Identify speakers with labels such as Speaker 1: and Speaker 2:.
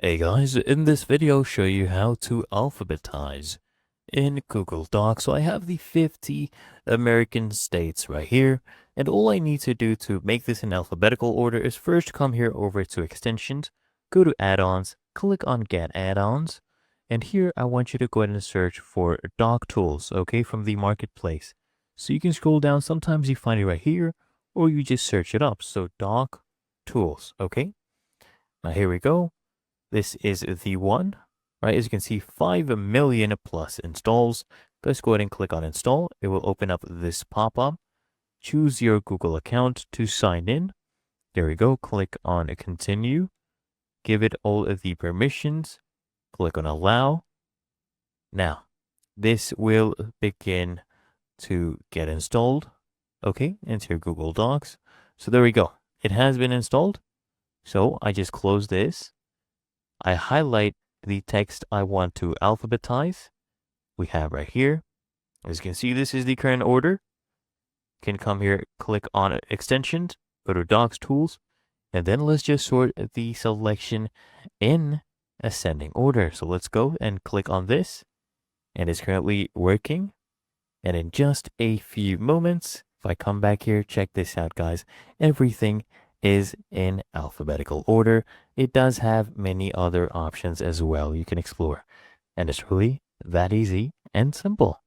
Speaker 1: Hey guys, in this video I'll show you how to alphabetize in Google Docs. So I have the 50 American states right here, and all I need to do to make this in alphabetical order is first come here over to extensions, go to add-ons, click on get add-ons, and here I want you to go ahead and search for doc tools, okay, from the marketplace. So you can scroll down, sometimes you find it right here, or you just search it up. So doc tools, okay? Now here we go. This is the one, right? As you can see, 5 million plus installs. Let's go ahead and click on install. It will open up this pop-up. Choose your Google account to sign in. There we go. Click on continue. Give it all of the permissions. Click on allow. Now, this will begin to get installed, okay, into your Google Docs. So there we go. It has been installed. So I just close this. I highlight the text I want to alphabetize. We have right here. As you can see, this is the current order. You can come here, click on extensions, go to Docs Tools, and then let's just sort the selection in ascending order. So let's go and click on this, and it's currently working. And in just a few moments, if I come back here, check this out, guys. Everything is in alphabetical order. It does have many other options as well you can explore. And it's really that easy and simple.